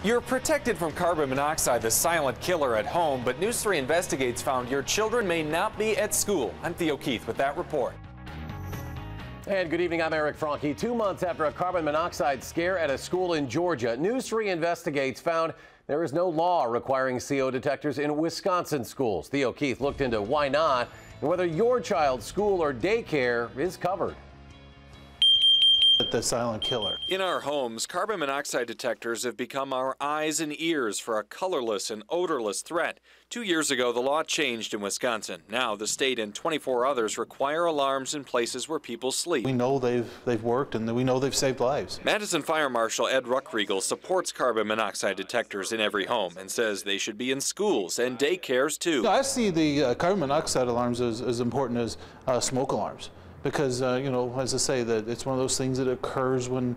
You're protected from carbon monoxide, the silent killer at home, but News 3 Investigates found your children may not be at school. I'm Theo Keith with that report. And good evening, I'm FRANKE. 2 months after a carbon monoxide scare at a school in Georgia, News 3 Investigates found there is no law requiring CO detectors in Wisconsin schools. Theo Keith looked into why not and whether your child's school or daycare is covered. The silent killer. In our homes, carbon monoxide detectors have become our eyes and ears for a colorless and odorless threat. 2 years ago, the law changed in Wisconsin. Now, the state and 24 others require alarms in places where people sleep. We know they've worked, and we know they've saved lives. Madison Fire Marshal Ed RUCKRIEGel supports carbon monoxide detectors in every home and says they should be in schools and daycares too. I see the carbon monoxide alarms as important as smoke alarms. Because, you know, as I say, that it's one of those things that occurs when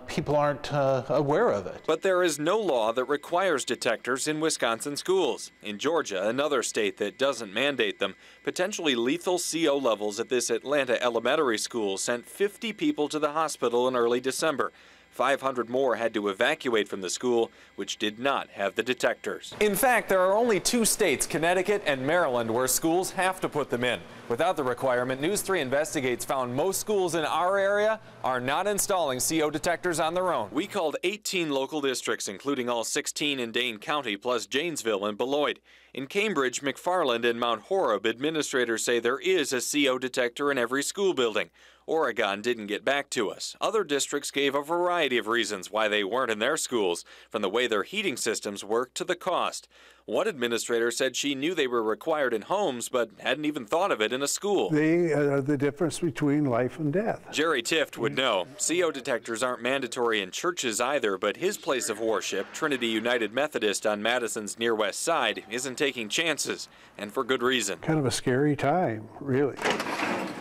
people aren't aware of it. But there is no law that requires detectors in Wisconsin schools. In Georgia, another state that doesn't mandate them, potentially lethal CO levels at this Atlanta elementary school sent 50 people to the hospital in early December. 500 more had to evacuate from the school, which did not have the detectors. In fact, there are only 2 states, Connecticut and Maryland, where schools have to put them in. Without the requirement, News 3 Investigates found most schools in our area are not installing CO detectors on their own. We called 18 local districts, including all 16 in Dane County, plus Janesville and Beloit. In Cambridge, McFarland, and Mount Horeb, administrators say there is a CO detector in every school building. Oregon didn't get back to us. Other districts gave a variety of reasons why they weren't in their schools, from the way their heating systems work to the cost. One administrator said she knew they were required in homes, but hadn't even thought of it in a school. They are the difference between life and death. Jerry Tift would know. CO detectors aren't mandatory in churches either, but his place of worship, Trinity United Methodist on Madison's near west side, isn't taking chances, and for good reason. Kind of a scary time, really.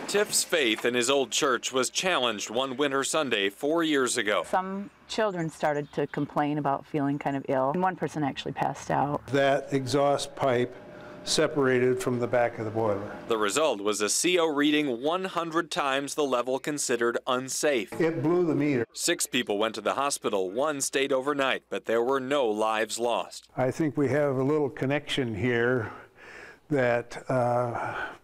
Tift's faith in his old church was challenged one winter Sunday 4 years ago. Some children started to complain about feeling kind of ill, and one person actually passed out. That exhaust pipe separated from the back of the boiler. The result was a CO reading 100 times the level considered unsafe. It blew the meter. 6 people went to the hospital, 1 stayed overnight, but there were no lives lost. I think we have a little connection here that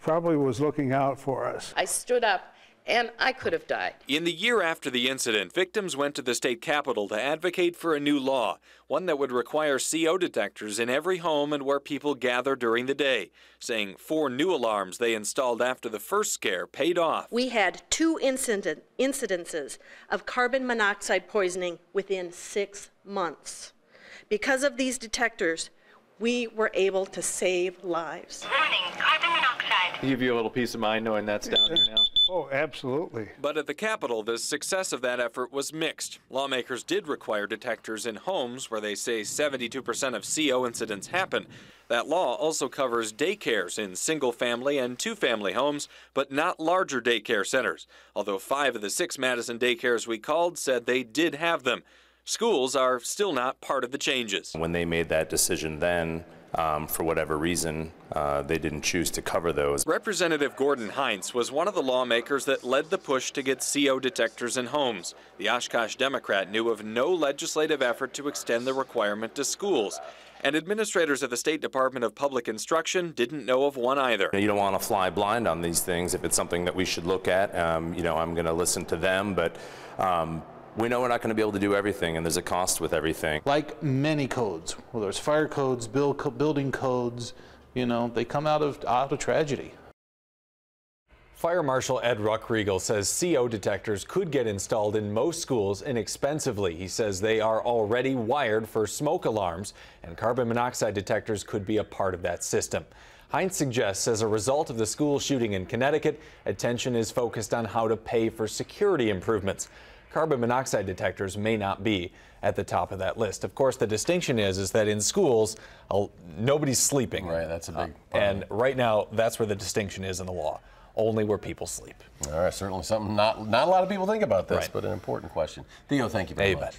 probably was looking out for us. I stood up and I could have died. In the year after the incident, victims went to the state capitol to advocate for a new law, one that would require CO detectors in every home and where people gather during the day, saying 4 new alarms they installed after the first scare paid off. We had 2 incidences of carbon monoxide poisoning within 6 months. Because of these detectors, we were able to save lives. Warning, carbon monoxide. Give you a little peace of mind knowing that's down there now. Oh, absolutely. But at the Capitol, the success of that effort was mixed. Lawmakers did require detectors in homes where they say 72% of CO incidents happen. That law also covers daycares in single-family and 2-family homes, but not larger daycare centers, although 5 of the 6 Madison daycares we called said they did have them. Schools are still not part of the changes. When they made that decision then, for whatever reason, they didn't choose to cover those. Representative Gordon Heinz was one of the lawmakers that led the push to get CO detectors in homes. The Oshkosh Democrat knew of no legislative effort to extend the requirement to schools. And administrators at the State Department of Public Instruction didn't know of one either. You don't want to fly blind on these things. If it's something that we should look at, you know, I'm going to listen to them, but we know we're not going to be able to do everything, and there's a cost with everything. Like many codes, whether it's fire codes, building codes, you know, they come out of tragedy. Fire Marshal Ed RUCKRIEGel says CO detectors could get installed in most schools inexpensively. He says they are already wired for smoke alarms, and carbon monoxide detectors could be a part of that system. Heinz suggests as a result of the school shooting in Connecticut, attention is focused on how to pay for security improvements. Carbon monoxide detectors may not be at the top of that list. Of course, the distinction is that in schools, nobody's sleeping. Right, that's a big problem. And right now, that's where the distinction is in the law. Only where people sleep. All right, certainly something not a lot of people think about this, right. But an important question. Theo, thank you very much.